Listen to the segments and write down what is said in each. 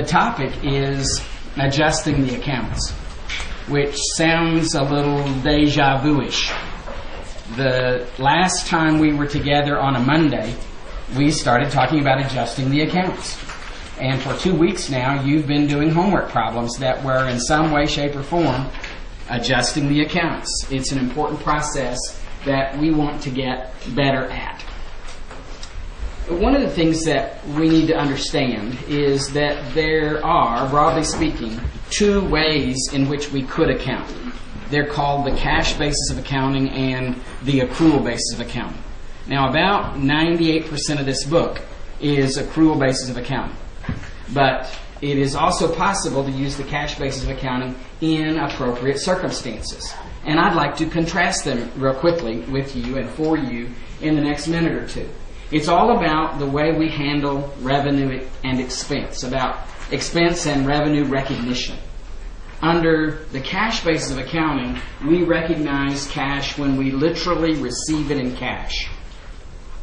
The topic is adjusting the accounts, which sounds a little deja vu-ish. The last time we were together on a Monday, we started talking about adjusting the accounts. And for 2 weeks now, you've been doing homework problems that were in some way, shape, or form adjusting the accounts. It's an important process that we want to get better at. One of the things that we need to understand is that there are, broadly speaking, 2 ways in which we could account. They're called the cash basis of accounting and the accrual basis of accounting. Now, about 98% of this book is accrual basis of accounting. But it is also possible to use the cash basis of accounting in appropriate circumstances. And I'd like to contrast them real quickly with you and for you in the next minute or two. It's all about the way we handle revenue and expense, about expense and revenue recognition. Under the cash basis of accounting, we recognize cash when we literally receive it in cash.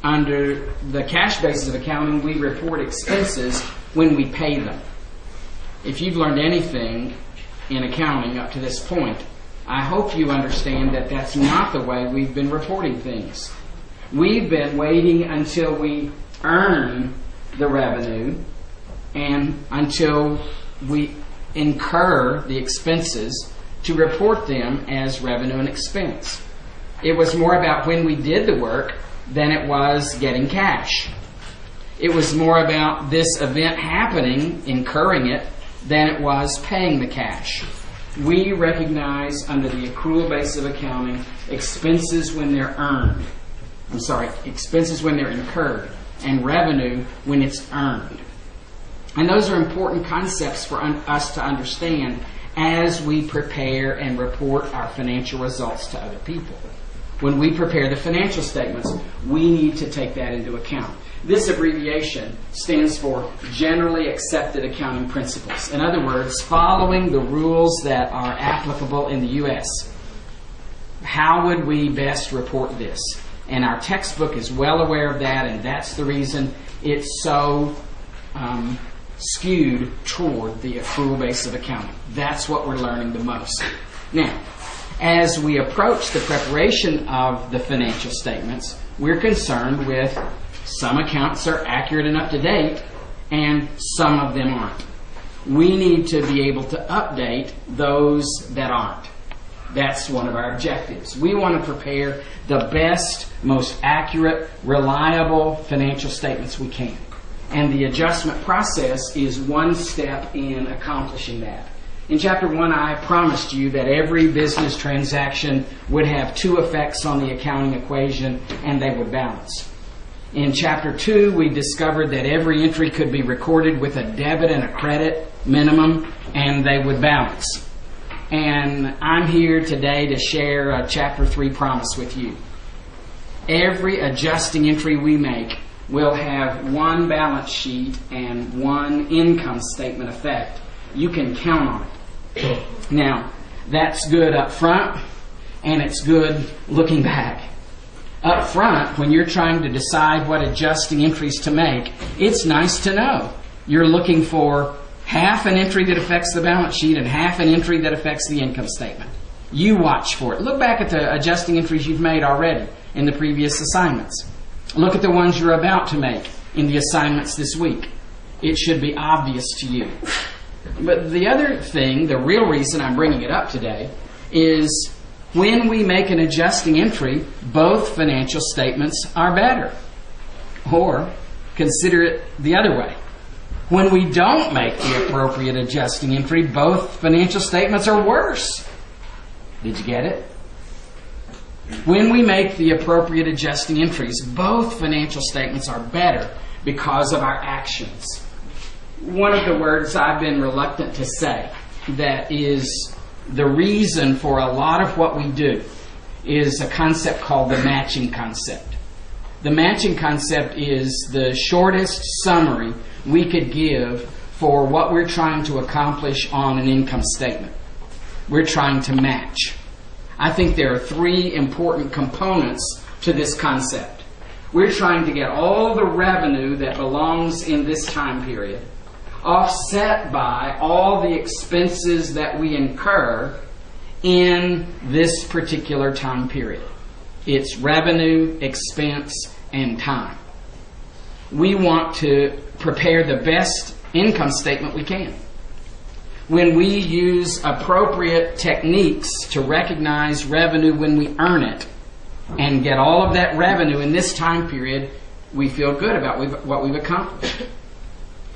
Under the cash basis of accounting, we report expenses when we pay them. If you've learned anything in accounting up to this point, I hope you understand that that's not the way we've been reporting things. We've been waiting until we earn the revenue and until we incur the expenses to report them as revenue and expense. It was more about when we did the work than it was getting cash. It was more about this event happening, incurring it, than it was paying the cash. We recognize under the accrual basis of accounting expenses when they're earned. Expenses when they're incurred, and revenue when it's earned. And those are important concepts for us to understand as we prepare and report our financial results to other people. When we prepare the financial statements, we need to take that into account. This abbreviation stands for Generally Accepted Accounting Principles. In other words, following the rules that are applicable in the U.S. How would we best report this? And our textbook is well aware of that, and that's the reason it's so skewed toward the accrual basis of accounting. That's what we're learning the most. Now, as we approach the preparation of the financial statements, we're concerned with some accounts are accurate and up to date, and some of them aren't. We need to be able to update those that aren't. That's one of our objectives. We want to prepare the best, most accurate, reliable financial statements we can. And the adjustment process is one step in accomplishing that. In Chapter 1, I promised you that every business transaction would have 2 effects on the accounting equation, and they would balance. In Chapter 2, we discovered that every entry could be recorded with a debit and a credit minimum, and they would balance. And I'm here today to share a Chapter 3 promise with you. Every adjusting entry we make will have 1 balance sheet and 1 income statement effect. You can count on it. Now, that's good up front, and it's good looking back. Up front, when you're trying to decide what adjusting entries to make, it's nice to know you're looking for half an entry that affects the balance sheet and half an entry that affects the income statement. You watch for it. Look back at the adjusting entries you've made already in the previous assignments. Look at the ones you're about to make in the assignments this week. It should be obvious to you. But the other thing, the real reason I'm bringing it up today, is when we make an adjusting entry, both financial statements are better. Or consider it the other way. When we don't make the appropriate adjusting entry, both financial statements are worse. Did you get it? When we make the appropriate adjusting entries, both financial statements are better because of our actions. One of the words I've been reluctant to say that is the reason for a lot of what we do is a concept called the matching concept. The matching concept is the shortest summary we could give for what we're trying to accomplish on an income statement. We're trying to match. I think there are 3 important components to this concept. We're trying to get all the revenue that belongs in this time period, offset by all the expenses that we incur in this particular time period. It's revenue, expense, and time. We want to prepare the best income statement we can. When we use appropriate techniques to recognize revenue when we earn it and get all of that revenue in this time period, we feel good about what we've accomplished.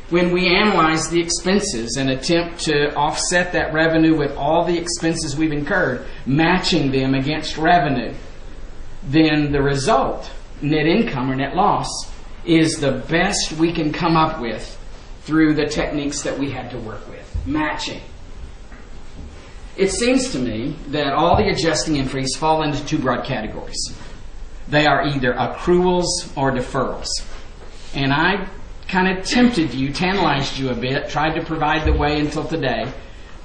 When we analyze the expenses and attempt to offset that revenue with all the expenses we've incurred, matching them against revenue, then the result, net income or net loss, is the best we can come up with through the techniques that we had to work with. Matching. It seems to me that all the adjusting entries fall into two broad categories. They are either accruals or deferrals. And I kind of tempted you, tantalized you a bit, tried to provide the way until today,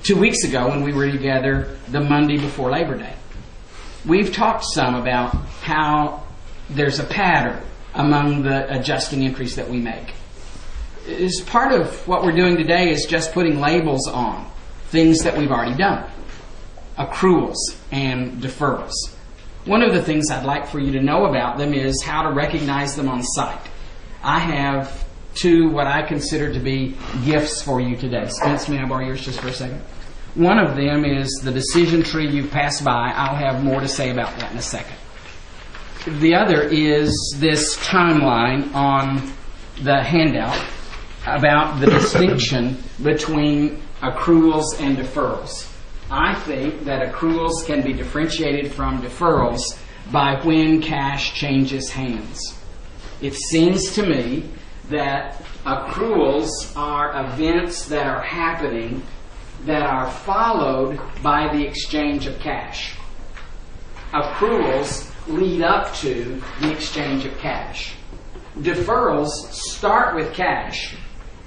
2 weeks ago when we were together the Monday before Labor Day. We've talked some about how there's a pattern among the adjusting entries that we make. As part of what we're doing today is just putting labels on things that we've already done. Accruals and deferrals. One of the things I'd like for you to know about them is how to recognize them on site. I have two what I consider to be gifts for you today. Spence, may I borrow yours just for a second? One of them is the decision tree you've passed by. I'll have more to say about that in a second. The other is this timeline on the handout about the distinction between accruals and deferrals. I think that accruals can be differentiated from deferrals by when cash changes hands. It seems to me that accruals are events that are happening that are followed by the exchange of cash. Accruals lead up to the exchange of cash. Deferrals start with cash,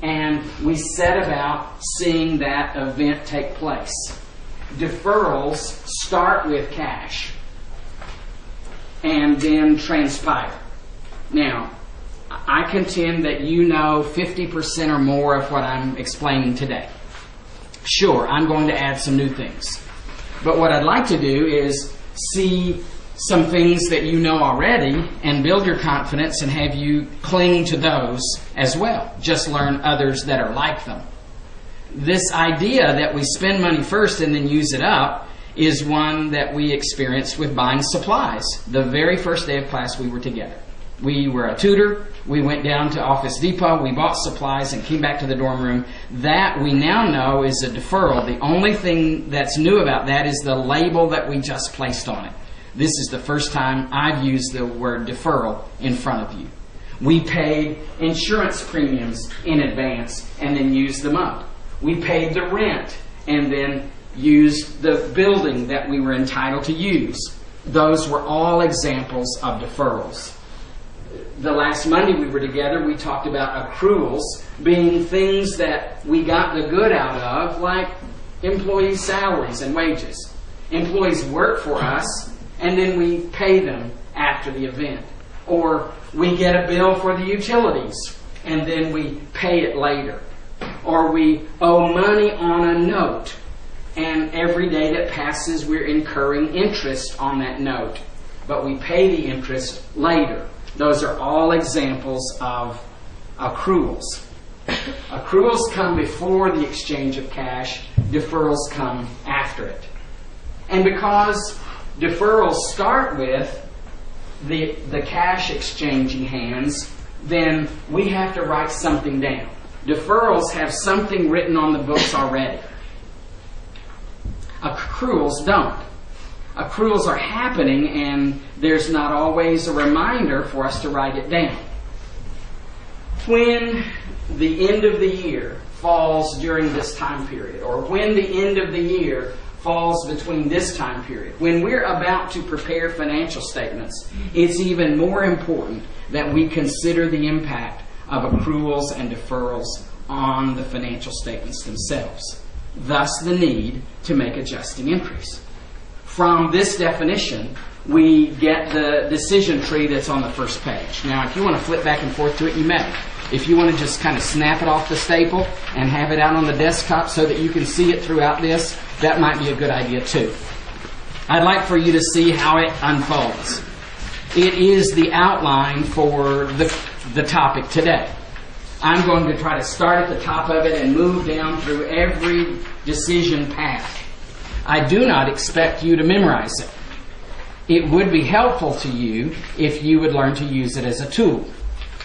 and we set about seeing that event take place. Deferrals start with cash and then transpire. Now, I contend that you know 50% or more of what I'm explaining today. Sure, I'm going to add some new things. But what I'd like to do is see some things that you know already and build your confidence and have you cling to those as well. Just learn others that are like them. This idea that we spend money first and then use it up is one that we experienced with buying supplies. The very first day of class we were together. We were a tutor. We went down to Office Depot. We bought supplies and came back to the dorm room. That we now know is a deferral. The only thing that's new about that is the label that we just placed on it. This is the first time I've used the word deferral in front of you. We paid insurance premiums in advance and then used them up. We paid the rent and then used the building that we were entitled to use. Those were all examples of deferrals. The last Monday we were together, we talked about accruals being things that we got the good out of, like employee salaries and wages. Employees work for us, and then we pay them after the event. Or we get a bill for the utilities, and then we pay it later. Or we owe money on a note, and every day that passes we're incurring interest on that note. But we pay the interest later. Those are all examples of accruals. Accruals come before the exchange of cash. Deferrals come after it. And because deferrals start with the cash exchanging hands, then we have to write something down. Deferrals have something written on the books already. Accruals don't. Accruals are happening, and there's not always a reminder for us to write it down. When the end of the year falls during this time period, or when the end of the year falls between this time period, when we're about to prepare financial statements, it's even more important that we consider the impact of accruals and deferrals on the financial statements themselves. Thus the need to make adjusting entries. From this definition, we get the decision tree that's on the first page. Now, if you want to flip back and forth to it, you may. If you want to just kind of snap it off the staple and have it out on the desktop so that you can see it throughout this, that might be a good idea too. I'd like for you to see how it unfolds. It is the outline for the topic today. I'm going to try to start at the top of it and move down through every decision path. I do not expect you to memorize it. It would be helpful to you if you would learn to use it as a tool.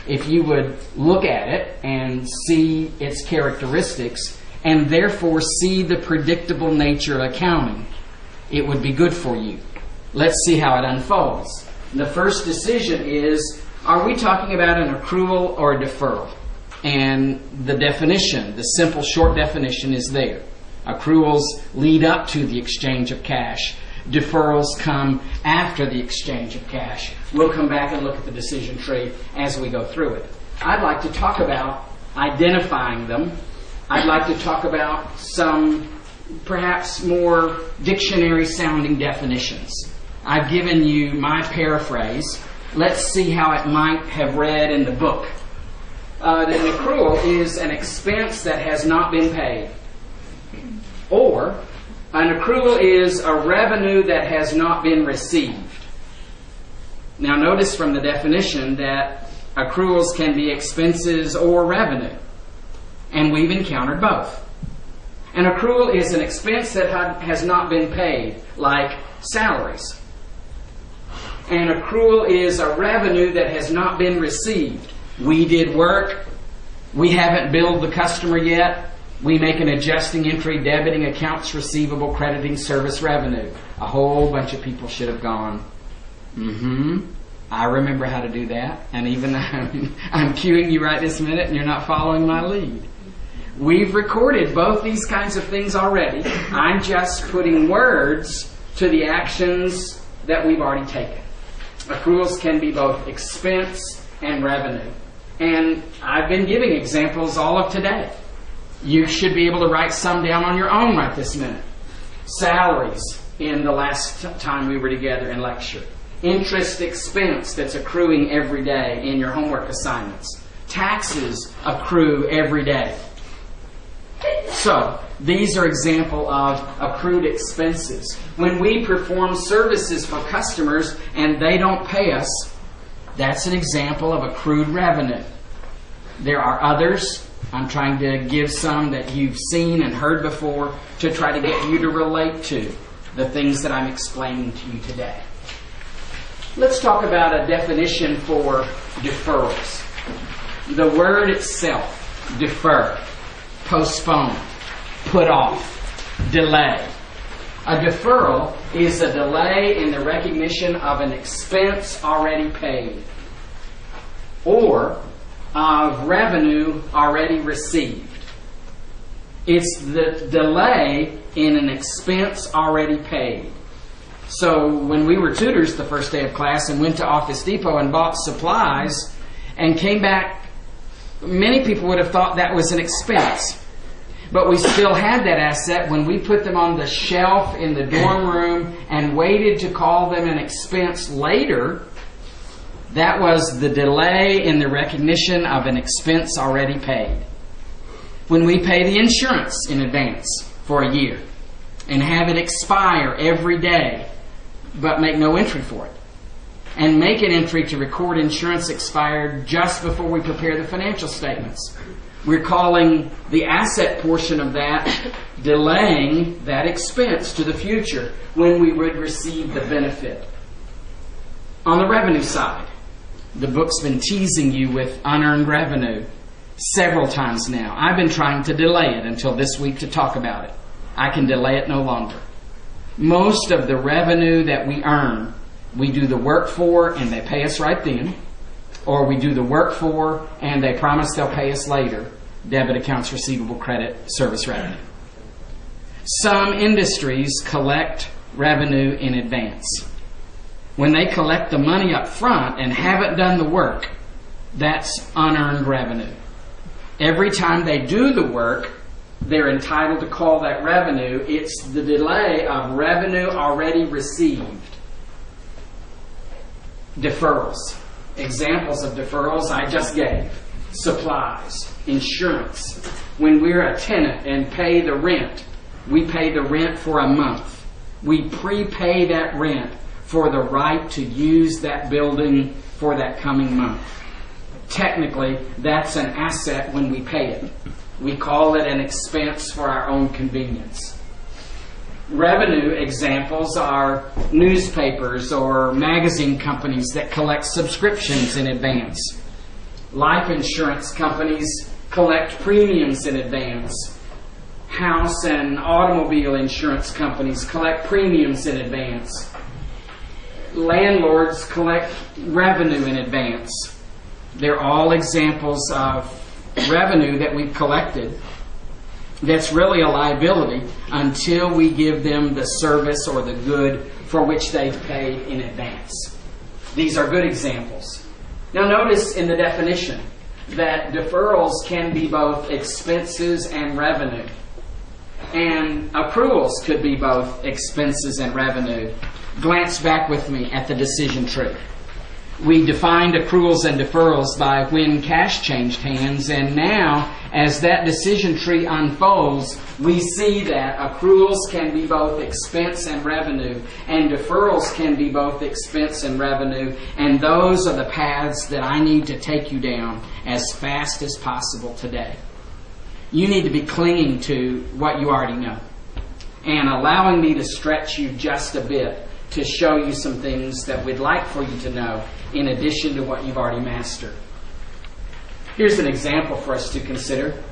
If you would look at it and see its characteristics and therefore see the predictable nature of accounting, it would be good for you. Let's see how it unfolds. The first decision is, are we talking about an accrual or a deferral? And the definition, the simple short definition is there. Accruals lead up to the exchange of cash. Deferrals come after the exchange of cash. We'll come back and look at the decision tree as we go through it. I'd like to talk about identifying them. I'd like to talk about some perhaps more dictionary-sounding definitions. I've given you my paraphrase. Let's see how it might have read in the book. An accrual is an expense that has not been paid. Or, an accrual is a revenue that has not been received. Now notice from the definition that accruals can be expenses or revenue. And we've encountered both. An accrual is an expense that has not been paid, like salaries. An accrual is a revenue that has not been received. We did work. We haven't billed the customer yet. We make an adjusting entry, debiting accounts receivable, crediting service revenue. A whole bunch of people should have gone, I remember how to do that. And even I'm cueing you right this minute and you're not following my lead. We've recorded both these kinds of things already. I'm just putting words to the actions that we've already taken. Accruals can be both expense and revenue. And I've been giving examples all of today. You should be able to write some down on your own right this minute. Salaries in the last time we were together in lecture. Interest expense that's accruing every day in your homework assignments. Taxes accrue every day. So, these are example of accrued expenses. When we perform services for customers and they don't pay us, that's an example of accrued revenue. There are others. I'm trying to give some that you've seen and heard before to try to get you to relate to the things that I'm explaining to you today. Let's talk about a definition for deferrals. The word itself, defer, postpone, put off, delay. A deferral is a delay in the recognition of an expense already paid or of revenue already received. It's the delay in an expense already paid. So when we were tutors the first day of class and went to Office Depot and bought supplies and came back, many people would have thought that was an expense. But we still had that asset when we put them on the shelf in the dorm room and waited to call them an expense later. That was the delay in the recognition of an expense already paid. When we pay the insurance in advance for a year and have it expire every day, but make no entry for it, and make an entry to record insurance expired just before we prepare the financial statements, we're calling the asset portion of that delaying that expense to the future when we would receive the benefit. On the revenue side, the book's been teasing you with unearned revenue several times now. I've been trying to delay it until this week to talk about it. I can delay it no longer. Most of the revenue that we earn, we do the work for and they pay us right then, or we do the work for and they promise they'll pay us later. Debit accounts receivable, credit, service revenue. Some industries collect revenue in advance. When they collect the money up front and haven't done the work, that's unearned revenue. Every time they do the work, they're entitled to call that revenue. It's the delay of revenue already received. Deferrals. Examples of deferrals I just gave. Supplies, insurance. When we're a tenant and pay the rent, we pay the rent for a month. We prepay that rent for the right to use that building for that coming month. Technically, that's an asset when we pay it. We call it an expense for our own convenience. Revenue examples are newspapers or magazine companies that collect subscriptions in advance. Life insurance companies collect premiums in advance. House and automobile insurance companies collect premiums in advance. Landlords collect revenue in advance. They're all examples of revenue that we've collected that's really a liability until we give them the service or the good for which they've paid in advance. These are good examples. Now notice in the definition that deferrals can be both expenses and revenue. And accruals could be both expenses and revenue. Glance back with me at the decision tree. We defined accruals and deferrals by when cash changed hands, and now as that decision tree unfolds, we see that accruals can be both expense and revenue, and deferrals can be both expense and revenue, and those are the paths that I need to take you down as fast as possible today. You need to be clinging to what you already know and allowing me to stretch you just a bit to show you some things that we'd like for you to know in addition to what you've already mastered. Here's an example for us to consider.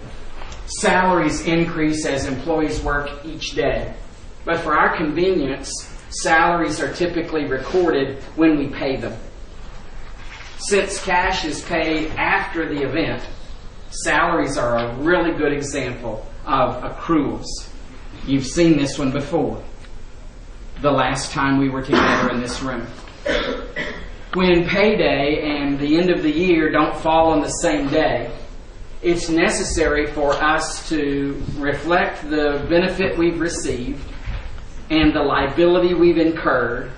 Salaries increase as employees work each day. But for our convenience, salaries are typically recorded when we pay them. Since cash is paid after the event, salaries are a really good example of accruals. You've seen this one before, the last time we were together in this room. When payday and the end of the year don't fall on the same day, it's necessary for us to reflect the benefit we've received and the liability we've incurred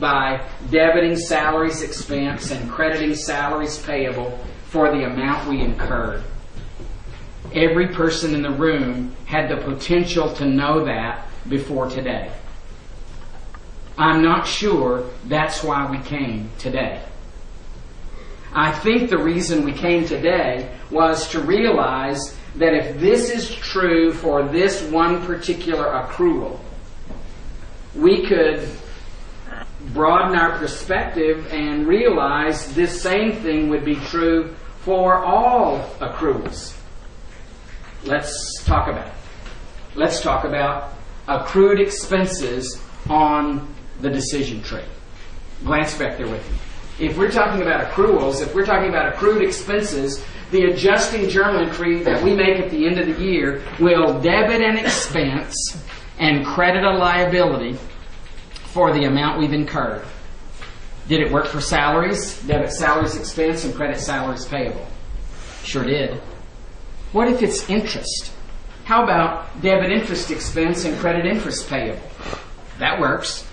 by debiting salaries expense and crediting salaries payable for the amount we incurred. Every person in the room had the potential to know that before today. I'm not sure that's why we came today. I think the reason we came today was to realize that if this is true for this one particular accrual, we could broaden our perspective and realize this same thing would be true for all accruals. Let's talk about it. Let's talk about accrued expenses on the decision tree. Glance back there with me. If we're talking about accruals, if we're talking about accrued expenses, the adjusting journal entry that we make at the end of the year will debit an expense and credit a liability for the amount we've incurred. Did it work for salaries? Debit salaries expense and credit salaries payable. Sure did. What if it's interest? How about debit interest expense and credit interest payable? That works.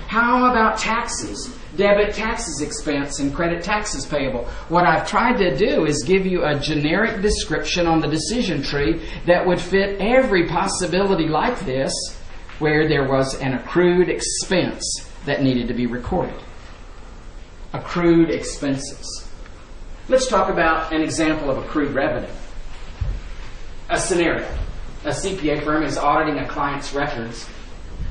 How about taxes? Debit taxes expense and credit taxes payable. What I've tried to do is give you a generic description on the decision tree that would fit every possibility like this where there was an accrued expense that needed to be recorded. Accrued expenses. Let's talk about an example of accrued revenue. A scenario. A CPA firm is auditing a client's records.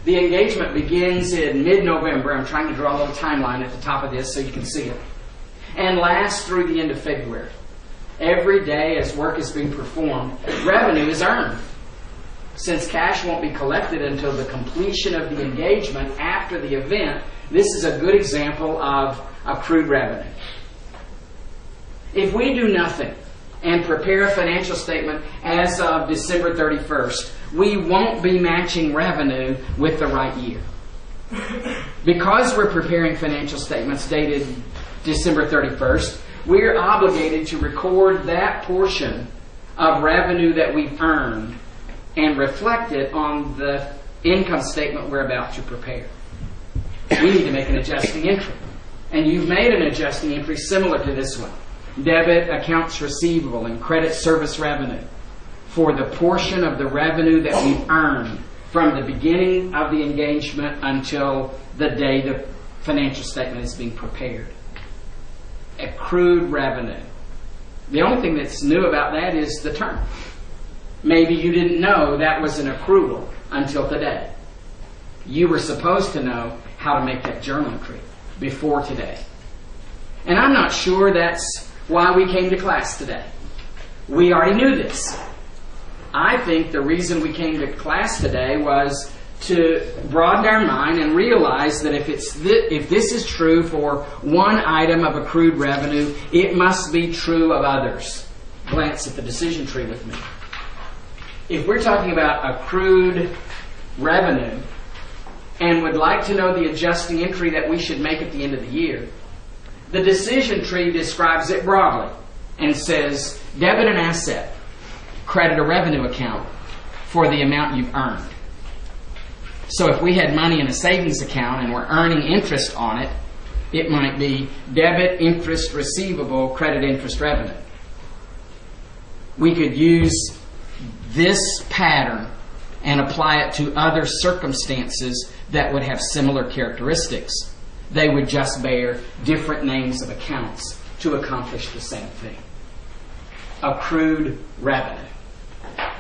The engagement begins in mid-November. I'm trying to draw a little timeline at the top of this so you can see it. And lasts through the end of February. Every day as work is being performed, revenue is earned. Since cash won't be collected until the completion of the engagement after the event, this is a good example of accrued revenue. If we do nothing and prepare a financial statement as of December 31st, we won't be matching revenue with the right year. Because we're preparing financial statements dated December 31st, we're obligated to record that portion of revenue that we've earned and reflect it on the income statement we're about to prepare. We need to make an adjusting entry. and you've made an adjusting entry similar to this one. Debit accounts receivable and credit service revenue for the portion of the revenue that we've earned from the beginning of the engagement until the day the financial statement is being prepared. Accrued revenue. The only thing that's new about that is the term. Maybe you didn't know that was an accrual until today. You were supposed to know how to make that journal entry before today. And I'm not sure that's why we came to class today. We already knew this. I think the reason we came to class today was to broaden our mind and realize that if this is true for one item of accrued revenue, it must be true of others. Glance at the decision tree with me. If we're talking about accrued revenue and would like to know the adjusting entry that we should make at the end of the year, the decision tree describes it broadly and says debit an asset, credit a revenue account for the amount you've earned. So if we had money in a savings account and we're earning interest on it, it might be debit interest receivable, credit interest revenue. We could use this pattern and apply it to other circumstances that would have similar characteristics. They would just bear different names of accounts to accomplish the same thing. Accrued revenue.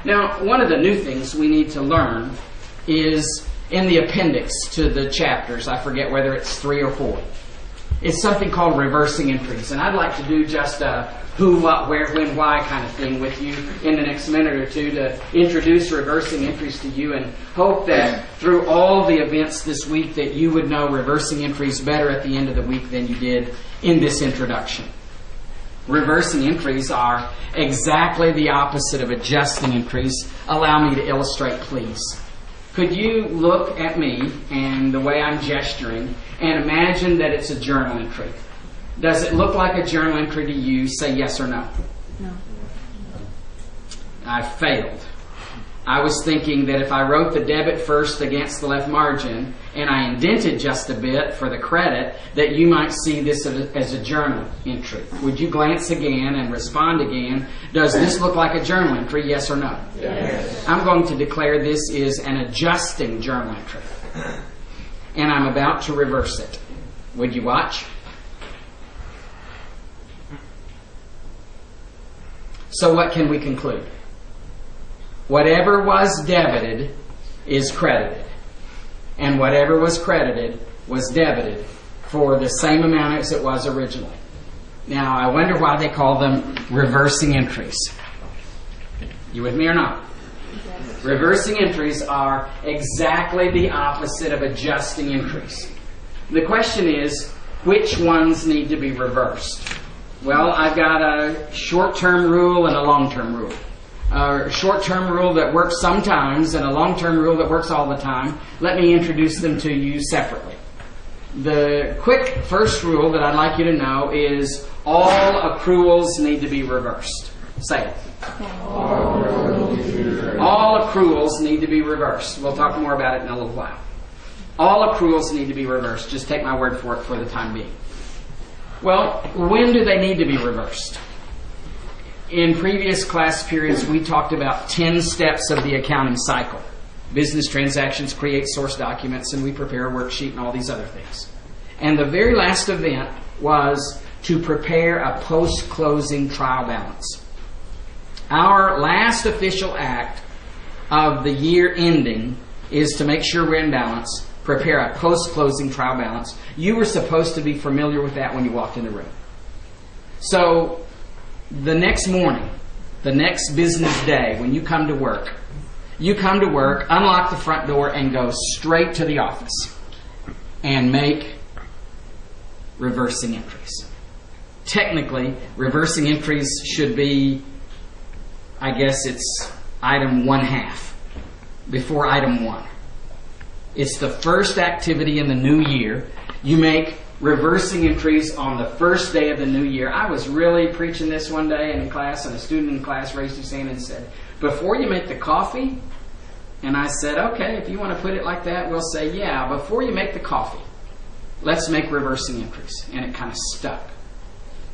Now, one of the new things we need to learn is in the appendix to the chapters. I forget whether it's 3 or 4. It's something called reversing entries. And I'd like to do just a who, what, where, when, why kind of thing with you in the next minute or two to introduce reversing entries to you, and hope that through all the events this week that you would know reversing entries better at the end of the week than you did in this introduction. Reversing entries are exactly the opposite of adjusting entries. Allow me to illustrate, please. Could you look at me and the way I'm gesturing and imagine that it's a journal entry? Does it look like a journal entry to you? Say yes or no. No. I failed. I was thinking that if I wrote the debit first against the left margin and I indented just a bit for the credit, that you might see this as a journal entry. Would you glance again and respond again? Does this look like a journal entry, yes or no? Yes. I'm going to declare this is an adjusting journal entry. And I'm about to reverse it. Would you watch? So what can we conclude? Whatever was debited is credited. And whatever was credited was debited for the same amount as it was originally. Now, I wonder why they call them reversing entries. You with me or not? Yes. Reversing entries are exactly the opposite of adjusting entries. The question is, which ones need to be reversed? Well, I've got a short-term rule and a long-term rule. A short-term rule that works sometimes and a long-term rule that works all the time. Let me introduce them to you separately. The quick first rule that I'd like you to know is all accruals need to be reversed. Say it. All accruals need to be reversed. We'll talk more about it in a little while. All accruals need to be reversed. Just take my word for it for the time being. Well, when do they need to be reversed? In previous class periods, we talked about 10 steps of the accounting cycle. Business transactions create source documents, and we prepare a worksheet and all these other things. And the very last event was to prepare a post-closing trial balance. Our last official act of the year ending is to make sure we're in balance, prepare a post-closing trial balance. You were supposed to be familiar with that when you walked in the room. So the next morning, the next business day, when you come to work, unlock the front door, and go straight to the office and make reversing entries. Technically, reversing entries should be, I guess it's item 1/2 before item 1. It's the first activity in the new year. You make reversing entries on the first day of the new year. I was really preaching this one day in class, and a student in class raised his hand and said, "Before you make the coffee?" And I said, "Okay, if you want to put it like that, we'll say, yeah, before you make the coffee, let's make reversing entries. And it kind of stuck.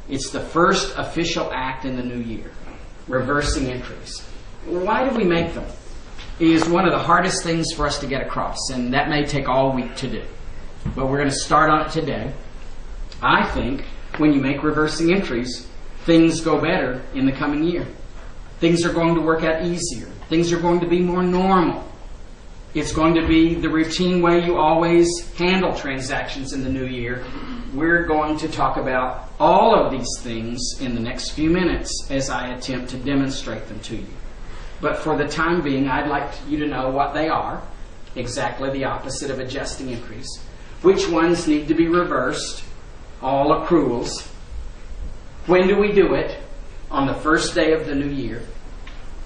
It's the first official act in the new year, reversing entries. Why do we make them? It is one of the hardest things for us to get across, and that may take all week to do. But we're going to start on it today. I think when you make reversing entries, things go better in the coming year. Things are going to work out easier. Things are going to be more normal. It's going to be the routine way you always handle transactions in the new year. We're going to talk about all of these things in the next few minutes as I attempt to demonstrate them to you. But for the time being, I'd like you to know what they are, exactly the opposite of adjusting entries, which ones need to be reversed, all accruals. When do we do it? On the first day of the new year.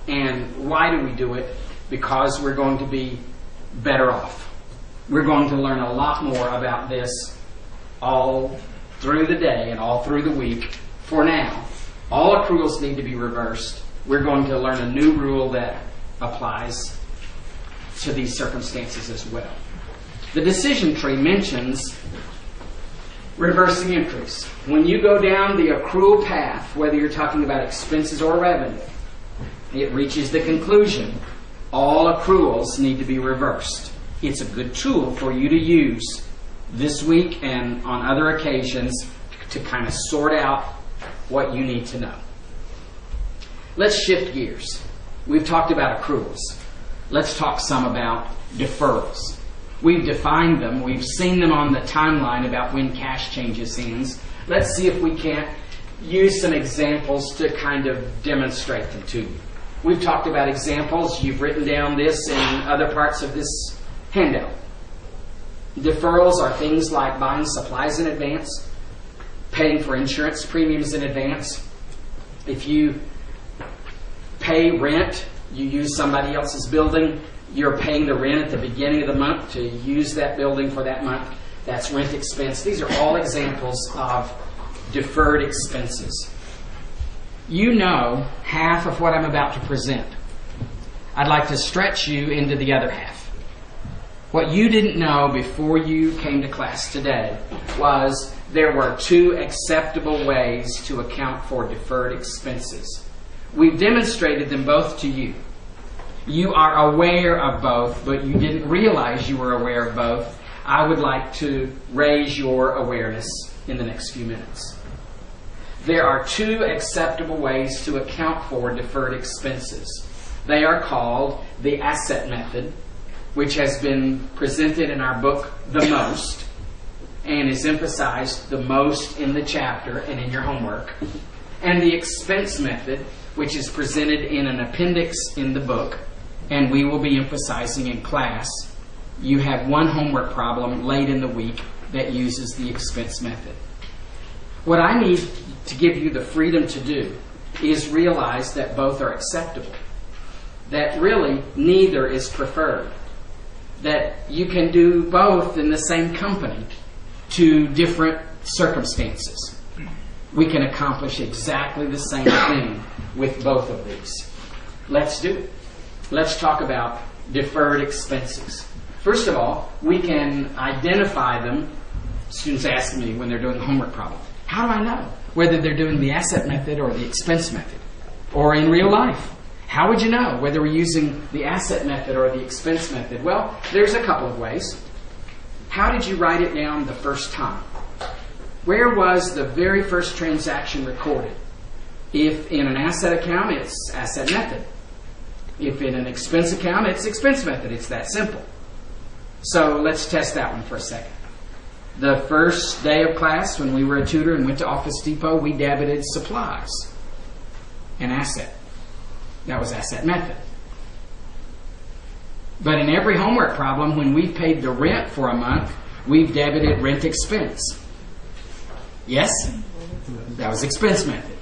And why do we do it? Because we're going to be better off. We're going to learn a lot more about this all through the day and all through the week. For now, all accruals need to be reversed. We're going to learn a new rule that applies to these circumstances as well. The decision tree mentions reversing entries. When you go down the accrual path, whether you're talking about expenses or revenue, it reaches the conclusion all accruals need to be reversed. It's a good tool for you to use this week and on other occasions to kind of sort out what you need to know. Let's shift gears. We've talked about accruals. Let's talk some about deferrals. We've defined them. We've seen them on the timeline about when cash changes hands. Let's see if we can't use some examples to kind of demonstrate them to you. We've talked about examples. You've written down this in other parts of this handout. Deferrals are things like buying supplies in advance, paying for insurance premiums in advance. If you pay rent, you use somebody else's building, you're paying the rent at the beginning of the month to use that building for that month. That's rent expense. These are all examples of deferred expenses. You know half of what I'm about to present. I'd like to stretch you into the other half. What you didn't know before you came to class today was there were two acceptable ways to account for deferred expenses. We've demonstrated them both to you. You are aware of both, but you didn't realize you were aware of both. I would like to raise your awareness in the next few minutes. There are two acceptable ways to account for deferred expenses. They are called the asset method, which has been presented in our book the most and is emphasized the most in the chapter and in your homework, and the expense method, which is presented in an appendix in the book, and we will be emphasizing in class. You have one homework problem late in the week that uses the expense method. What I need to give you the freedom to do is realize that both are acceptable, that really neither is preferred, that you can do both in the same company to different circumstances. We can accomplish exactly the same thing with both of these. Let's do it. Let's talk about deferred expenses. First of all, we can identify them. Students ask me when they're doing a homework problem, how do I know whether they're doing the asset method or the expense method? Or in real life, how would you know whether we're using the asset method or the expense method? Well, there's a couple of ways. How did you write it down the first time? Where was the very first transaction recorded? If in an asset account, it's asset method. If in an expense account, it's expense method. It's that simple. So let's test that one for a second. The first day of class, when we were a tutor and went to Office Depot, we debited supplies, an asset. That was asset method. But in every homework problem, when we've paid the rent for a month, we've debited rent expense. Yes? That was expense method.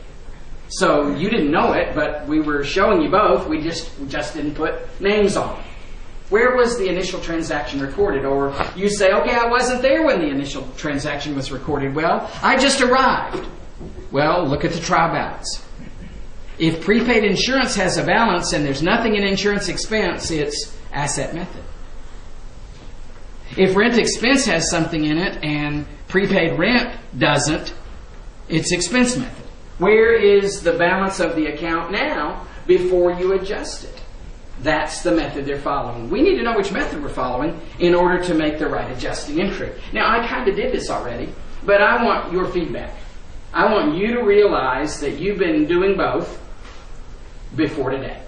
So you didn't know it, but we were showing you both. We just didn't put names on them. Where was the initial transaction recorded? Or you say, okay, I wasn't there when the initial transaction was recorded. Well, I just arrived. Well, look at the trial balance. If prepaid insurance has a balance and there's nothing in insurance expense, it's asset method. If rent expense has something in it and prepaid rent doesn't, it's expense method. Where is the balance of the account now before you adjust it? That's the method they're following. We need to know which method we're following in order to make the right adjusting entry. Now, I kind of did this already, but I want your feedback. I want you to realize that you've been doing both before today.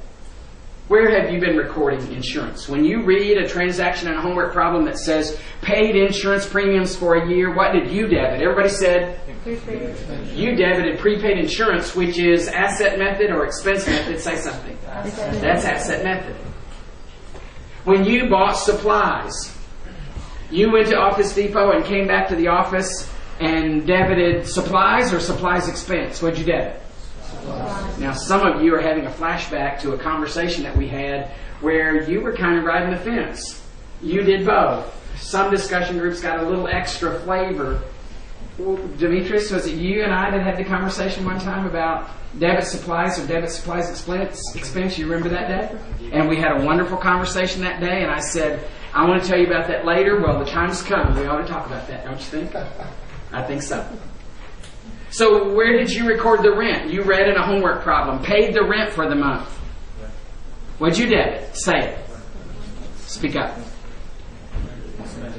Where have you been recording insurance? When you read a transaction and a homework problem that says paid insurance premiums for a year, what did you debit? Everybody said you debited prepaid insurance, which is asset method or expense method. Say something. That's asset method. When you bought supplies, you went to Office Depot and came back to the office and debited supplies or supplies expense. What'd you debit? Now, some of you are having a flashback to a conversation that we had where you were kind of riding the fence. You did both. Some discussion groups got a little extra flavor. Well, Demetrius, was it you and I that had the conversation one time about debit supplies or debit supplies expense? You remember that day? And we had a wonderful conversation that day, and I said, I want to tell you about that later. Well, the time's come. We ought to talk about that, don't you think? I think so. So where did you record the rent? You read in a homework problem, paid the rent for the month. What'd you debit? Say it. Speak up.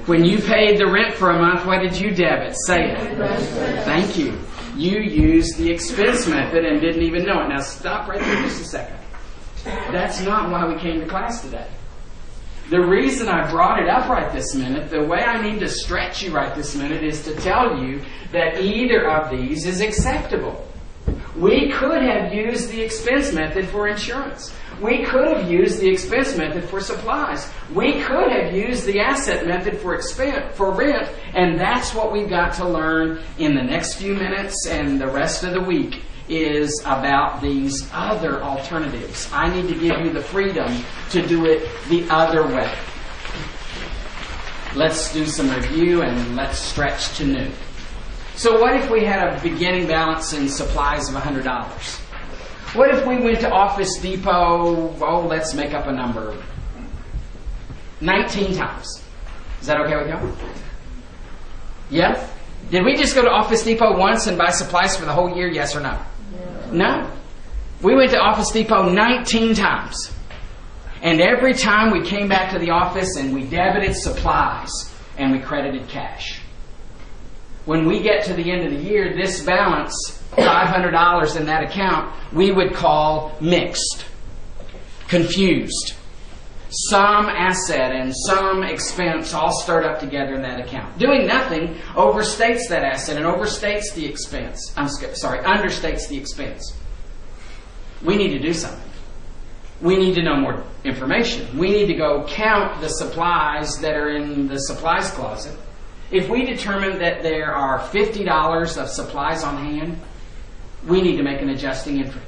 When you paid the rent for a month, what did you debit? Say it. Thank you. You used the expense method and didn't even know it. Now stop right there just a second. That's not why we came to class today. The reason I brought it up right this minute, the way I need to stretch you right this minute, is to tell you that either of these is acceptable. We could have used the expense method for insurance. We could have used the expense method for supplies. We could have used the asset method for rent, and that's what we've got to learn in the next few minutes and the rest of the week is about these other alternatives. I need to give you the freedom to do it the other way. Let's do some review and let's stretch to new. So what if we had a beginning balance in supplies of $100? What if we went to Office Depot, let's make up a number, 19 times? Is that okay with you? Yeah? Did we just go to Office Depot once and buy supplies for the whole year, yes or no? No. We went to Office Depot 19 times. And every time we came back to the office and we debited supplies and we credited cash. When we get to the end of the year, this balance, $500 in that account, we would call mixed, confused. Some asset and some expense all stirred up together in that account. Doing nothing overstates that asset and overstates the expense. Understates the expense. We need to do something. We need to know more information. We need to go count the supplies that are in the supplies closet. If we determine that there are $50 of supplies on hand, we need to make an adjusting entry.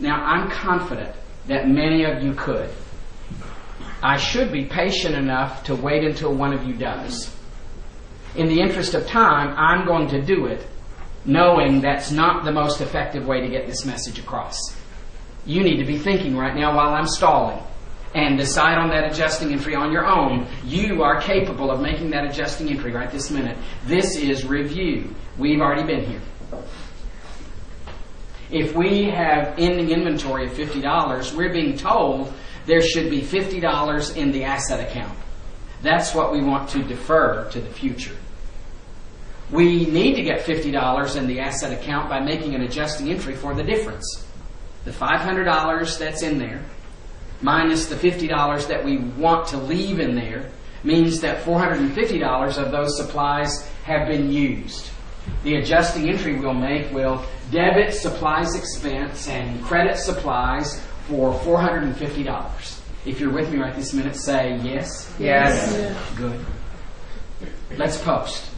Now, I'm confident that many of you could. I should be patient enough to wait until one of you does. In the interest of time, I'm going to do it, knowing that's not the most effective way to get this message across. You need to be thinking right now while I'm stalling and decide on that adjusting entry on your own. You are capable of making that adjusting entry right this minute. This is review. We've already been here. If we have ending inventory of $50, we're being told there should be $50 in the asset account. That's what we want to defer to the future. We need to get $50 in the asset account by making an adjusting entry for the difference. The $500 that's in there minus the $50 that we want to leave in there means that $450 of those supplies have been used. The adjusting entry we'll make will debit supplies expense and credit supplies for $450. If you're with me right this minute, say yes. Yes. Good. Let's post.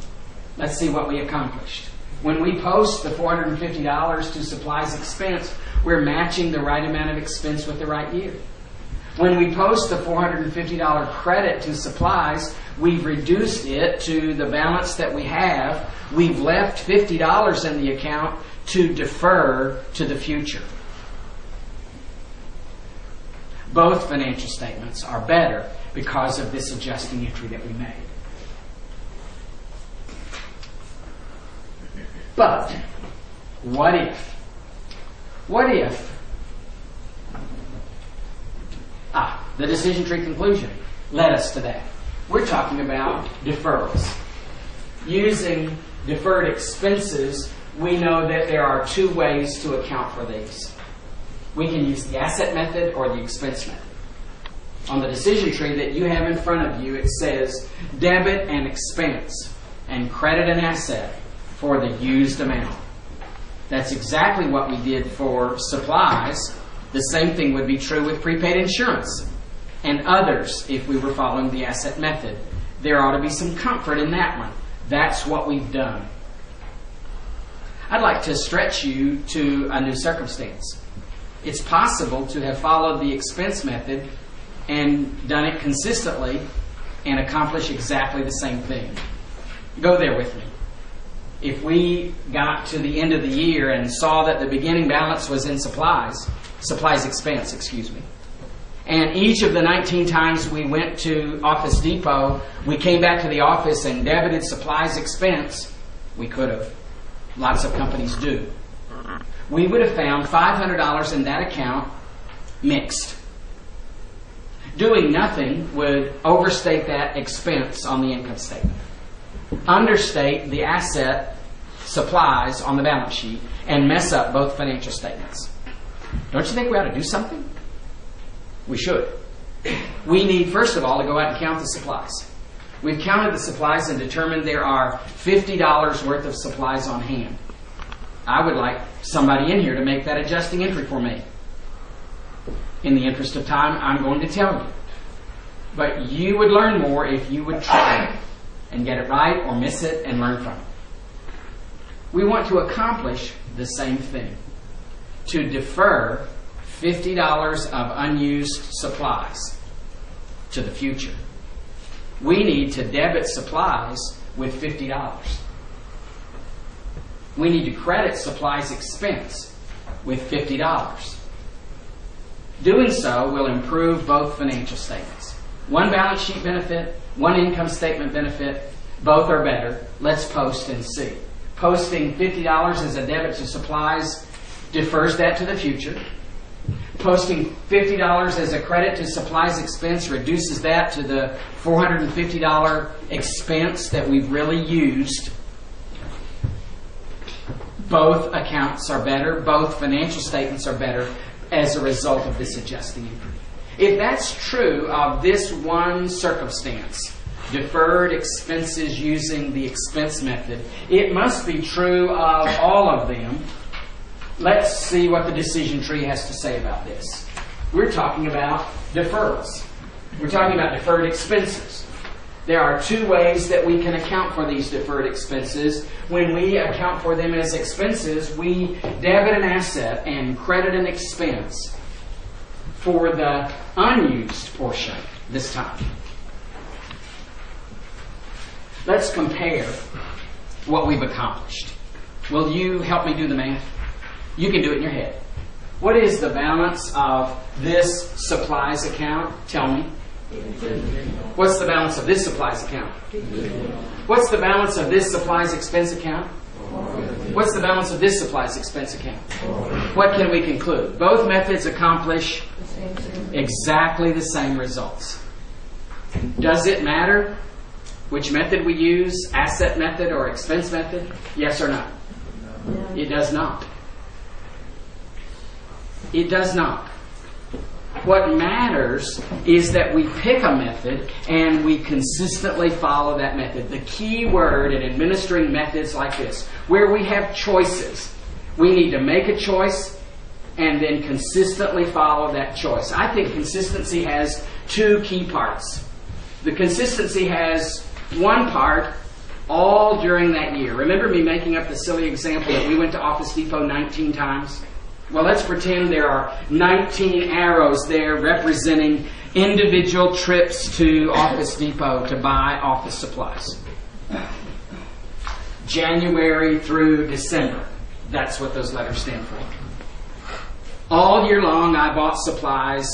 Let's see what we accomplished. When we post the $450 to supplies expense, we're matching the right amount of expense with the right year. When we post the $450 credit to supplies, we've reduced it to the balance that we have. We've left $50 in the account to defer to the future. Both financial statements are better because of this adjusting entry that we made. But what if? What if? The decision tree conclusion led us to that. We're talking about deferrals. Using deferred expenses, we know that there are two ways to account for these. We can use the asset method or the expense method. On the decision tree that you have in front of you, it says debit an expense and credit an asset for the used amount. That's exactly what we did for supplies. The same thing would be true with prepaid insurance and others if we were following the asset method. There ought to be some comfort in that one. That's what we've done. I'd like to stretch you to a new circumstance. It's possible to have followed the expense method and done it consistently and accomplish exactly the same thing. Go there with me. If we got to the end of the year and saw that the beginning balance was in supplies expense, and each of the 19 times we went to Office Depot, we came back to the office and debited supplies expense, we could have. Lots of companies do. We would have found $500 in that account mixed. Doing nothing would overstate that expense on the income statement, understate the asset supplies on the balance sheet, and mess up both financial statements. Don't you think we ought to do something? We should. We need, first of all, to go out and count the supplies. We've counted the supplies and determined there are $50 worth of supplies on hand. I would like somebody in here to make that adjusting entry for me. In the interest of time, I'm going to tell you. But you would learn more if you would try and get it right or miss it and learn from it. We want to accomplish the same thing. To defer $50 of unused supplies to the future. We need to debit supplies with $50. We need to credit supplies expense with $50. Doing so will improve both financial statements. One balance sheet benefit, one income statement benefit, both are better. Let's post and see. Posting $50 as a debit to supplies defers that to the future. Posting $50 as a credit to supplies expense reduces that to the $450 expense that we've really used. Both accounts are better. Both financial statements are better as a result of this adjusting entry. If that's true of this one circumstance, deferred expenses using the expense method, it must be true of all of them. Let's see what the decision tree has to say about this. We're talking about deferrals. We're talking about deferred expenses. There are two ways that we can account for these deferred expenses. When we account for them as expenses, we debit an asset and credit an expense for the unused portion this time. Let's compare what we've accomplished. Will you help me do the math? You can do it in your head. What is the balance of this supplies account? Tell me. What's the balance of this supplies account? What's the balance of this supplies expense account? What's the balance of this supplies expense account? What can we conclude? Both methods accomplish exactly the same results. Does it matter which method we use, asset method or expense method? Yes or no? It does not. It does not. What matters is that we pick a method and we consistently follow that method. The key word in administering methods like this, where we have choices, we need to make a choice and then consistently follow that choice. I think consistency has two key parts. The consistency has one part all during that year. Remember me making up the silly example that we went to Office Depot 19 times? Well, let's pretend there are 19 arrows there representing individual trips to Office Depot to buy office supplies. January through December. That's what those letters stand for. All year long, I bought supplies.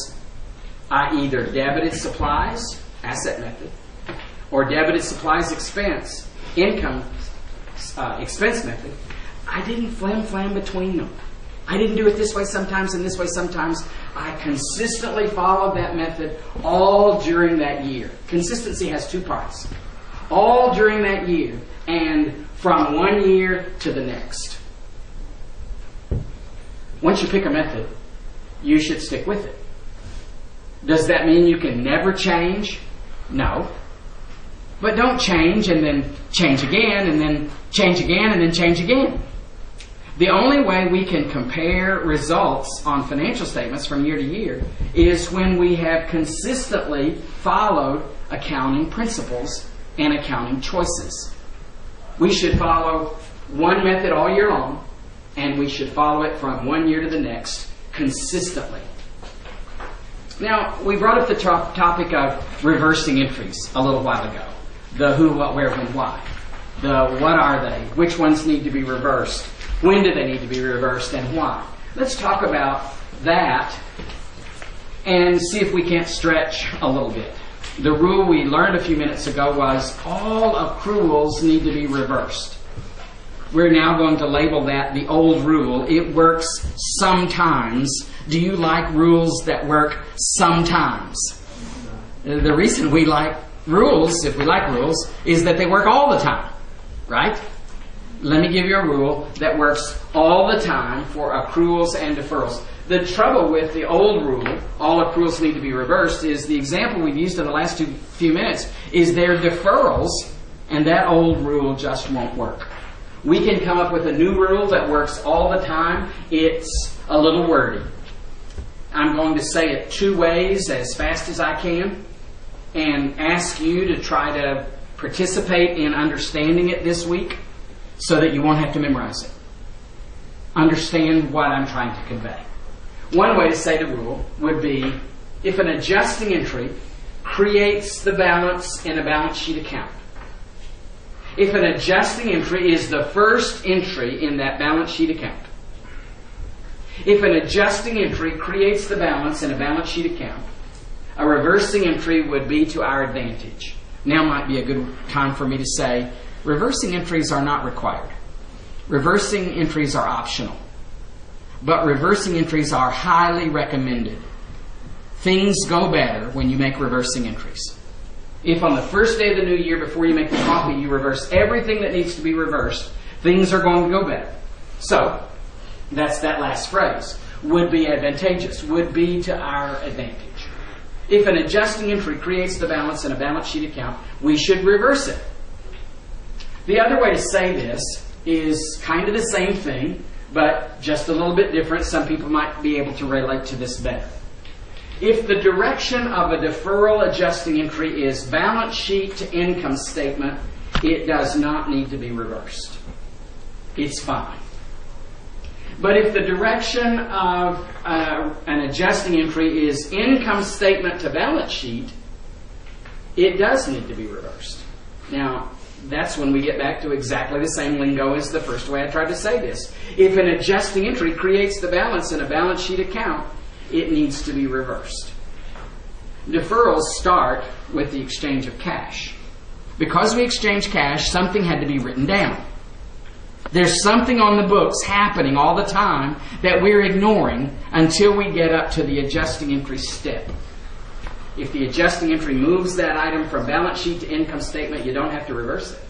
I either debited supplies asset method, or debited supplies expense, income expense method, I didn't flam between them. I didn't do it this way sometimes and this way sometimes. I consistently followed that method all during that year. Consistency has two parts. All during that year and from one year to the next. Once you pick a method, you should stick with it. Does that mean you can never change? No. But don't change and then change again and then change again and then change again. The only way we can compare results on financial statements from year to year is when we have consistently followed accounting principles and accounting choices. We should follow one method all year long, and we should follow it from one year to the next consistently. Now, we brought up the topic of reversing entries a little while ago. The who, what, where, when, why. The what are they? Which ones need to be reversed? When do they need to be reversed and why? Let's talk about that and see if we can't stretch a little bit. The rule we learned a few minutes ago was all accruals need to be reversed. We're now going to label that the old rule. It works sometimes. Do you like rules that work sometimes? The reason we like rules, if we like rules, is that they work all the time, right? Let me give you a rule that works all the time for accruals and deferrals. The trouble with the old rule, all accruals need to be reversed, is the example we've used in the last few minutes is they're deferrals, and that old rule just won't work. We can come up with a new rule that works all the time. It's a little wordy. I'm going to say it two ways as fast as I can and ask you to try to participate in understanding it this week so that you won't have to memorize it. Understand what I'm trying to convey. One way to say the rule would be if an adjusting entry creates the balance in a balance sheet account. If an adjusting entry is the first entry in that balance sheet account. If an adjusting entry creates the balance in a balance sheet account, a reversing entry would be to our advantage. Now might be a good time for me to say, reversing entries are not required. Reversing entries are optional. But reversing entries are highly recommended. Things go better when you make reversing entries. If on the first day of the new year before you make the coffee you reverse everything that needs to be reversed, things are going to go better. So, that's that last phrase. Would be advantageous. Would be to our advantage. If an adjusting entry creates the balance in a balance sheet account, we should reverse it. The other way to say this is kind of the same thing, but just a little bit different. Some people might be able to relate to this better. If the direction of a deferral adjusting entry is balance sheet to income statement, it does not need to be reversed. It's fine. But if the direction of an adjusting entry is income statement to balance sheet, it does need to be reversed. Now, that's when we get back to exactly the same lingo as the first way I tried to say this. If an adjusting entry creates the balance in a balance sheet account, it needs to be reversed. Deferrals start with the exchange of cash. Because we exchange cash, something had to be written down. There's something on the books happening all the time that we're ignoring until we get up to the adjusting entry step. If the adjusting entry moves that item from balance sheet to income statement, you don't have to reverse it.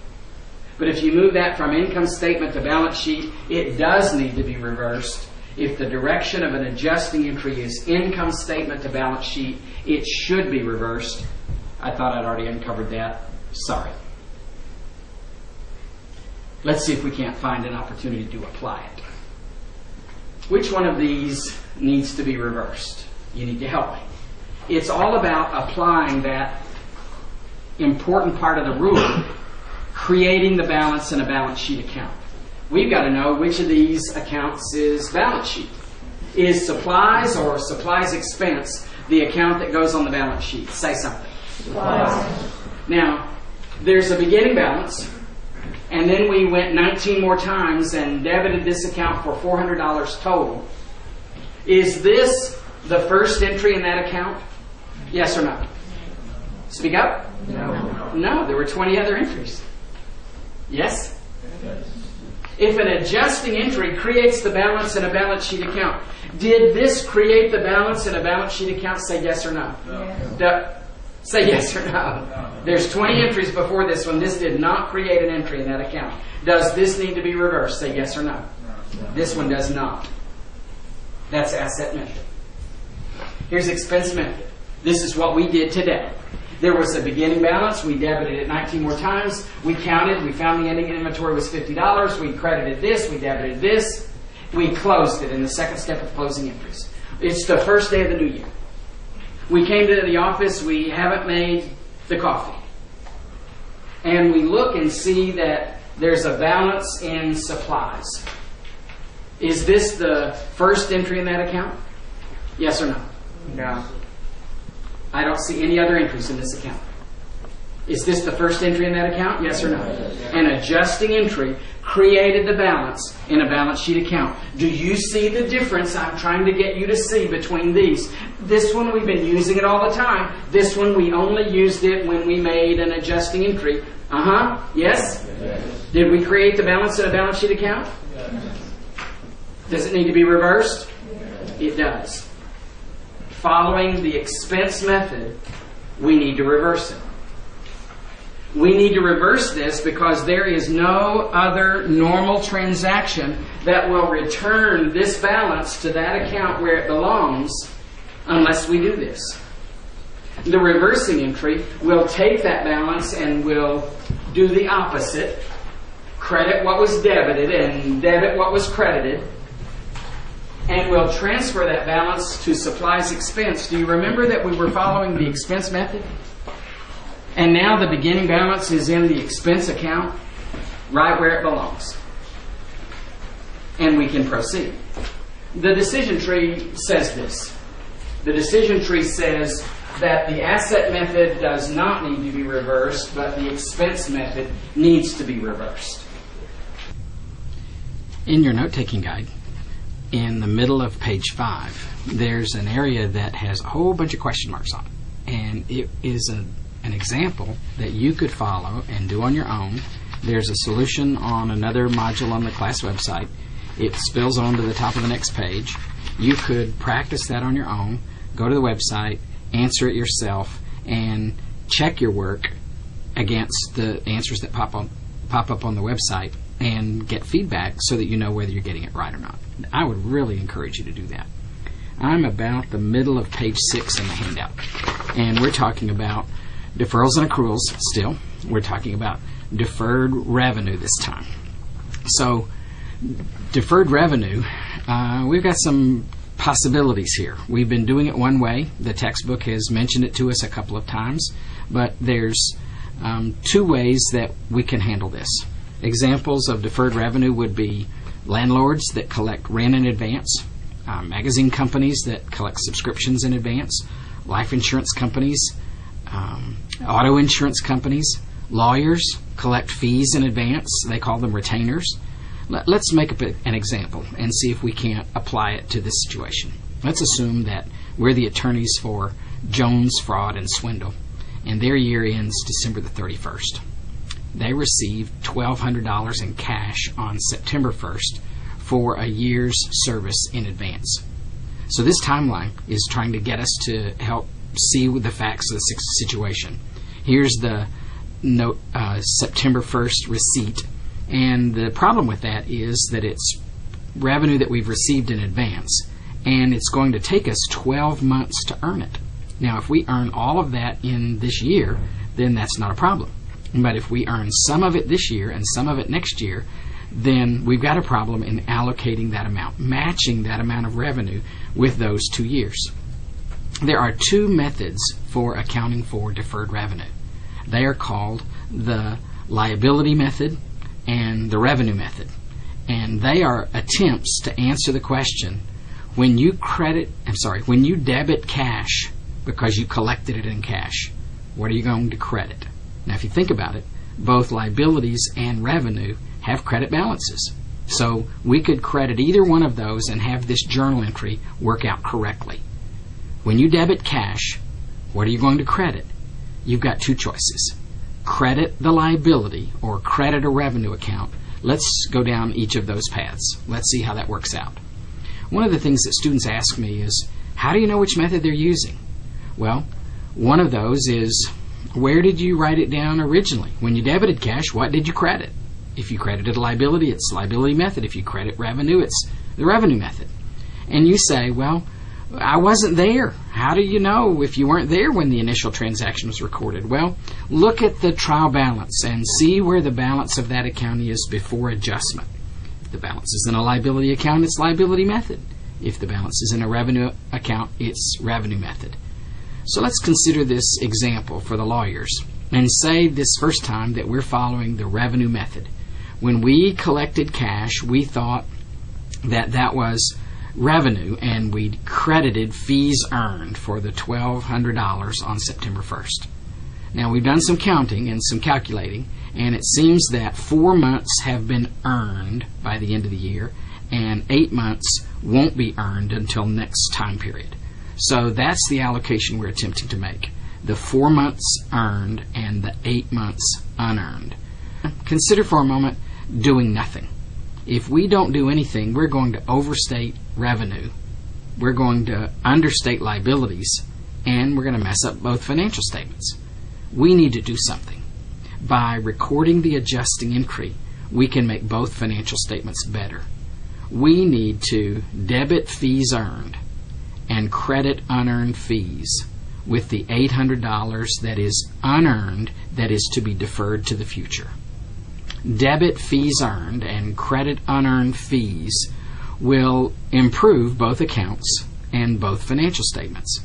But if you move that from income statement to balance sheet, it does need to be reversed. If the direction of an adjusting entry is income statement to balance sheet, it should be reversed. I thought I'd already uncovered that. Sorry. Let's see if we can't find an opportunity to apply it. Which one of these needs to be reversed? You need to help me. It's all about applying that important part of the rule, creating the balance in a balance sheet account. We've got to know which of these accounts is balance sheet. Is supplies or supplies expense the account that goes on the balance sheet? Say something. Supplies. Now, there's a beginning balance, and then we went 19 more times and debited this account for $400 total. Is this the first entry in that account? Yes or no? Speak up. No, there were 20 other entries. Yes? If an adjusting entry creates the balance in a balance sheet account, did this create the balance in a balance sheet account? Say yes or no. Say yes or no. There's 20 entries before this one. This did not create an entry in that account. Does this need to be reversed? Say yes or no. This one does not. That's asset method. Here's expense method. This is what we did today. There was a beginning balance. We debited it 19 more times. We counted. We found the ending inventory was $50. We credited this. We debited this. We closed it in the second step of closing entries. It's the first day of the new year. We came to the office. We haven't made the coffee. And we look and see that there's a balance in supplies. Is this the first entry in that account? Yes or no? No. I don't see any other entries in this account. Is this the first entry in that account? Yes or no? An adjusting entry created the balance in a balance sheet account. Do you see the difference I'm trying to get you to see between these? This one, we've been using it all the time. This one, we only used it when we made an adjusting entry. Yes? Did we create the balance in a balance sheet account? Does it need to be reversed? It does. Following the expense method, we need to reverse it. We need to reverse this because there is no other normal transaction that will return this balance to that account where it belongs unless we do this. The reversing entry will take that balance and will do the opposite. Credit what was debited and debit what was credited. And we'll transfer that balance to supplies expense. Do you remember that we were following the expense method? And now the beginning balance is in the expense account, right where it belongs. And we can proceed. The decision tree says this. The decision tree says that the asset method does not need to be reversed, but the expense method needs to be reversed. In your note-taking guide, in the middle of page 5, there's an area that has a whole bunch of question marks on it. And it is an example that you could follow and do on your own. There's a solution on another module on the class website. It spills on to the top of the next page. You could practice that on your own, go to the website, answer it yourself, and check your work against the answers that pop up on the website and get feedback so that you know whether you're getting it right or not. I would really encourage you to do that. I'm about the middle of page 6 in the handout, and we're talking about deferrals and accruals still. We're talking about deferred revenue this time. So deferred revenue, we've got some possibilities here. We've been doing it one way. The textbook has mentioned it to us a couple of times, but there's 2 ways that we can handle this. Examples of deferred revenue would be landlords that collect rent in advance, magazine companies that collect subscriptions in advance, life insurance companies, auto insurance companies, lawyers collect fees in advance. They call them retainers. Let's make up an example and see if we can't apply it to this situation. Let's assume that we're the attorneys for Jones Fraud and Swindle, and their year ends December the 31st. They received $1,200 in cash on September 1st for a year's service in advance. So this timeline is trying to get us to help see the facts of the situation. Here's the note, September 1st receipt, and the problem with that is that it's revenue that we've received in advance, and it's going to take us 12 months to earn it. Now, if we earn all of that in this year, then that's not a problem. But if we earn some of it this year and some of it next year, then we've got a problem in allocating that amount, matching that amount of revenue with those 2 years. There are 2 methods for accounting for deferred revenue. They are called the liability method and the revenue method. And they are attempts to answer the question, when you debit cash because you collected it in cash, what are you going to credit? Now, if you think about it, both liabilities and revenue have credit balances. So we could credit either one of those and have this journal entry work out correctly. When you debit cash, what are you going to credit? you've got two choices. Credit the liability or credit a revenue account. Let's go down each of those paths. Let's see how that works out. One of the things that students ask me is, how do you know which method they're using? Well, one of those is, where did you write it down originally? When you debited cash, what did you credit? If you credited a liability, it's liability method. If you credit revenue, it's the revenue method. And you say, well, I wasn't there. How do you know if you weren't there when the initial transaction was recorded? Well, look at the trial balance and see where the balance of that account is before adjustment. If the balance is in a liability account, it's liability method. If the balance is in a revenue account, it's revenue method. So let's consider this example for the lawyers and say this first time that we're following the revenue method. When we collected cash, we thought that that was revenue, and we credited fees earned for the $1,200 on September 1st. Now, we've done some counting and some calculating, and it seems that 4 months have been earned by the end of the year, and 8 months won't be earned until next time period. So that's the allocation we're attempting to make. The 4 months earned and the 8 months unearned. Consider for a moment doing nothing. If we don't do anything, we're going to overstate revenue, we're going to understate liabilities, and we're going to mess up both financial statements. We need to do something. By recording the adjusting entry, we can make both financial statements better. We need to debit fees earned and credit unearned fees with the $800 that is unearned that is to be deferred to the future. Debit fees earned and credit unearned fees will improve both accounts and both financial statements.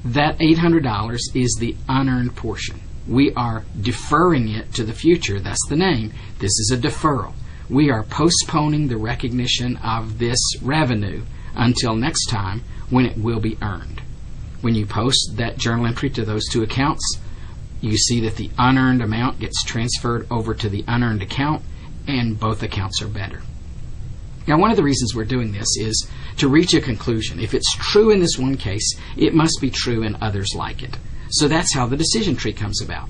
That $800 is the unearned portion. We are deferring it to the future. That's the name. This is a deferral. We are postponing the recognition of this revenue until next time when it will be earned. When you post that journal entry to those two accounts, you see that the unearned amount gets transferred over to the unearned account, and both accounts are better. Now, one of the reasons we're doing this is to reach a conclusion. If it's true in this one case, it must be true in others like it. So that's how the decision tree comes about.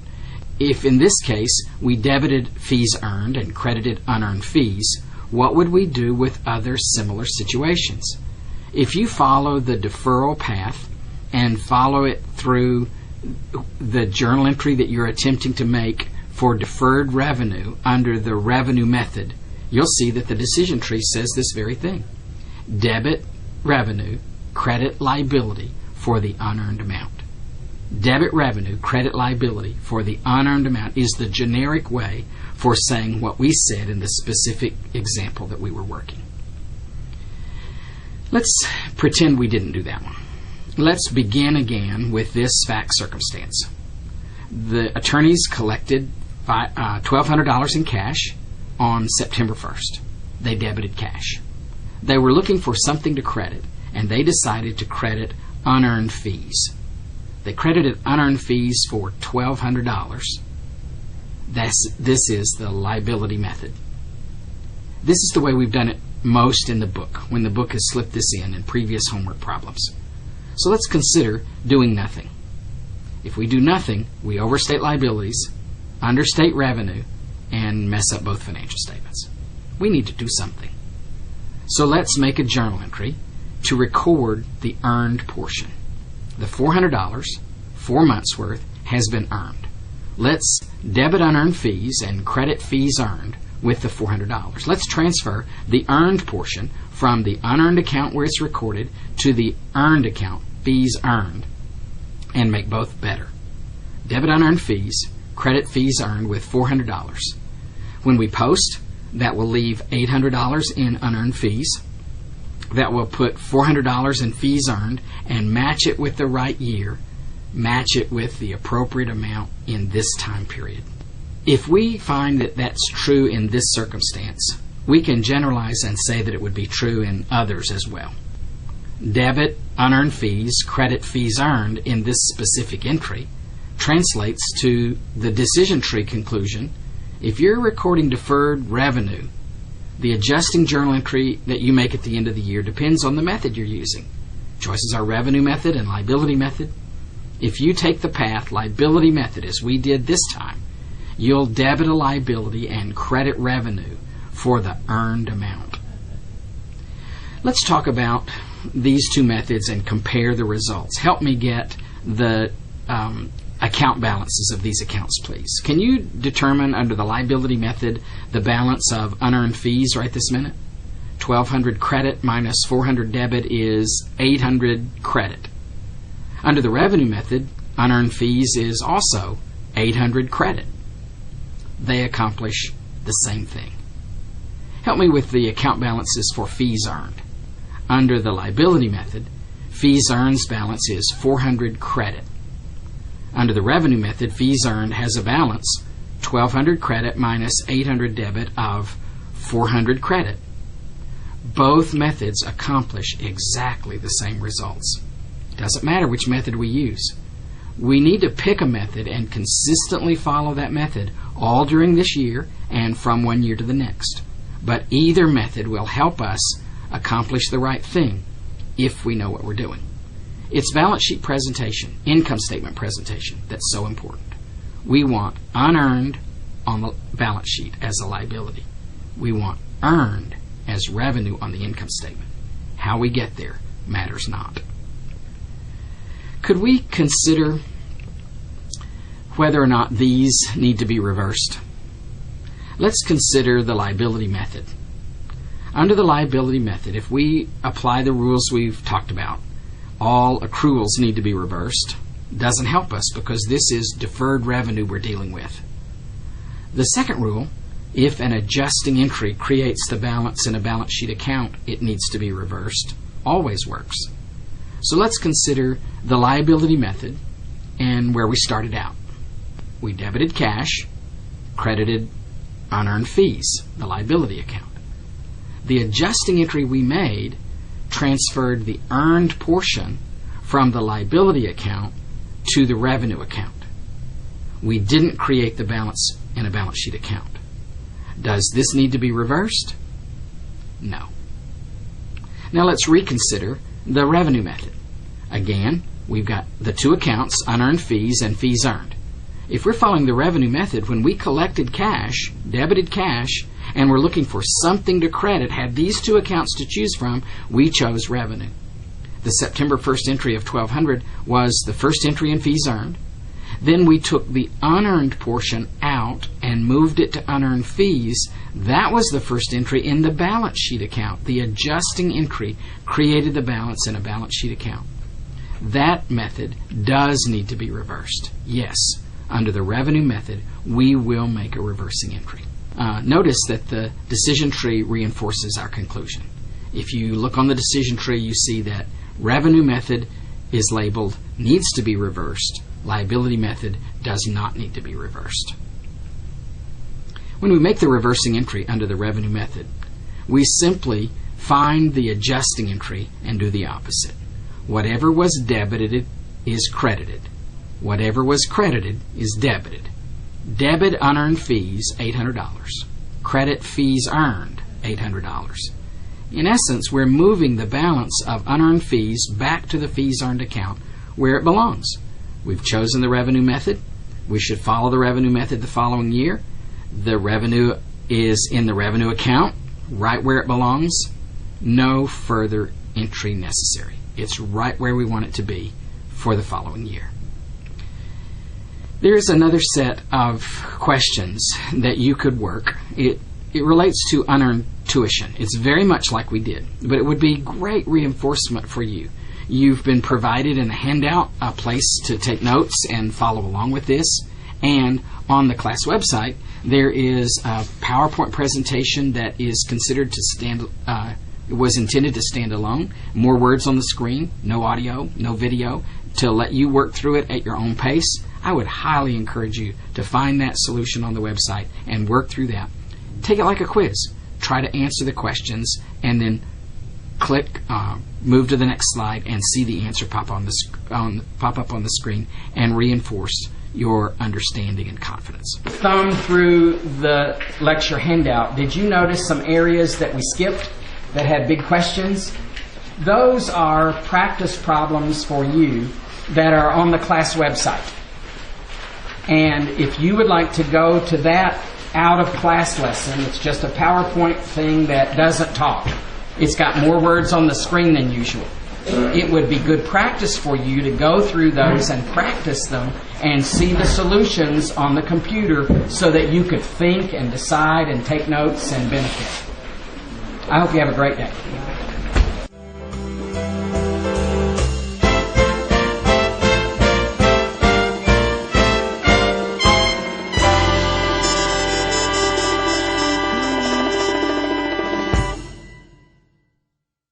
If in this case we debited fees earned and credited unearned fees, what would we do with other similar situations? If you follow the deferral path and follow it through the journal entry that you're attempting to make for deferred revenue under the revenue method, you'll see that the decision tree says this very thing. Debit revenue, credit liability for the unearned amount. Debit revenue, credit liability for the unearned amount is the generic way for saying what we said in the specific example that we were working. Let's pretend we didn't do that one. Let's begin again with this fact circumstance. The attorneys collected $1,200 in cash on September 1st. They debited cash. They were looking for something to credit, and they decided to credit unearned fees. They credited unearned fees for $1,200. This is the liability method. This is the way we've done it most in the book, when the book has slipped this in previous homework problems. So let's consider doing nothing. If we do nothing, we overstate liabilities, understate revenue, and mess up both financial statements. We need to do something. So let's make a journal entry to record the earned portion. The $400, 4 months worth, has been earned. Let's debit unearned fees and credit fees earned with the $400. Let's transfer the earned portion from the unearned account where it's recorded to the earned account, fees earned, and make both better. Debit unearned fees, credit fees earned with $400. When we post, that will leave $800 in unearned fees. That will put $400 in fees earned and match it with the right year, match it with the appropriate amount in this time period. If we find that that's true in this circumstance, we can generalize and say that it would be true in others as well. Debit unearned fees, credit fees earned in this specific entry translates to the decision tree conclusion. If you're recording deferred revenue, the adjusting journal entry that you make at the end of the year depends on the method you're using. Choices are revenue method and liability method. If you take the path liability method as we did this time, you'll debit a liability and credit revenue for the earned amount. Let's talk about these two methods and compare the results. Help me get the account balances of these accounts, please. Can you determine under the liability method the balance of unearned fees right this minute? 1,200 credit minus 400 debit is 800 credit. Under the revenue method, unearned fees is also 800 credit. They accomplish the same thing. Help me with the account balances for fees earned. Under the liability method, fees earned balance is 400 credit. Under the revenue method, fees earned has a balance 1,200 credit minus 800 debit of 400 credit. Both methods accomplish exactly the same results. Doesn't matter which method we use. We need to pick a method and consistently follow that method all during this year and from one year to the next. But either method will help us accomplish the right thing if we know what we're doing. It's balance sheet presentation, income statement presentation that's so important. We want unearned on the balance sheet as a liability. We want earned as revenue on the income statement. How we get there matters not. Could we consider whether or not these need to be reversed? Let's consider the liability method. Under the liability method, if we apply the rules we've talked about, all accruals need to be reversed. Doesn't help us because this is deferred revenue we're dealing with. The second rule, if an adjusting entry creates the balance in a balance sheet account, it needs to be reversed, always works. So let's consider the liability method and where we started out. We debited cash, credited unearned fees, the liability account. The adjusting entry we made transferred the earned portion from the liability account to the revenue account. We didn't create the balance in a balance sheet account. Does this need to be reversed? No. Now let's reconsider the revenue method. Again, we've got the two accounts, unearned fees and fees earned. If we're following the revenue method, when we collected cash, debited cash, and we're looking for something to credit, had these two accounts to choose from, we chose revenue. The September 1st entry of $1,200 was the first entry in fees earned. Then we took the unearned portion out and moved it to unearned fees. That was the first entry in the balance sheet account. The adjusting entry created the balance in a balance sheet account. That method does need to be reversed. Yes, under the revenue method, we will make a reversing entry. Notice that the decision tree reinforces our conclusion. If you look on the decision tree, you see that revenue method is labeled needs to be reversed. Liability method does not need to be reversed. When we make the reversing entry under the revenue method, we simply find the adjusting entry and do the opposite. Whatever was debited is credited. Whatever was credited is debited. Debit unearned fees, $800. Credit fees earned, $800. In essence, we're moving the balance of unearned fees back to the fees earned account where it belongs. We've chosen the revenue method. We should follow the revenue method the following year. The revenue is in the revenue account, right where it belongs. No further entry necessary. It's right where we want it to be for the following year. There's another set of questions that you could work. It relates to unearned tuition. It's very much like we did, but it would be great reinforcement for you. You've been provided in a handout a place to take notes and follow along with this. And on the class website, there is a PowerPoint presentation that is considered to stand, was intended to stand alone. More words on the screen, no audio, no video, to let you work through it at your own pace. I would highly encourage you to find that solution on the website and work through that. Take it like a quiz. Try to answer the questions and then click, move to the next slide and see the answer pop up on the screen and reinforce your understanding and confidence. Thumb through the lecture handout. Did you notice some areas that we skipped that had big questions? Those are practice problems for you that are on the class website. And if you would like to go to that out-of-class lesson, it's just a PowerPoint thing that doesn't talk. It's got more words on the screen than usual. It would be good practice for you to go through those and practice them and see the solutions on the computer so that you could think and decide and take notes and benefit. I hope you have a great day.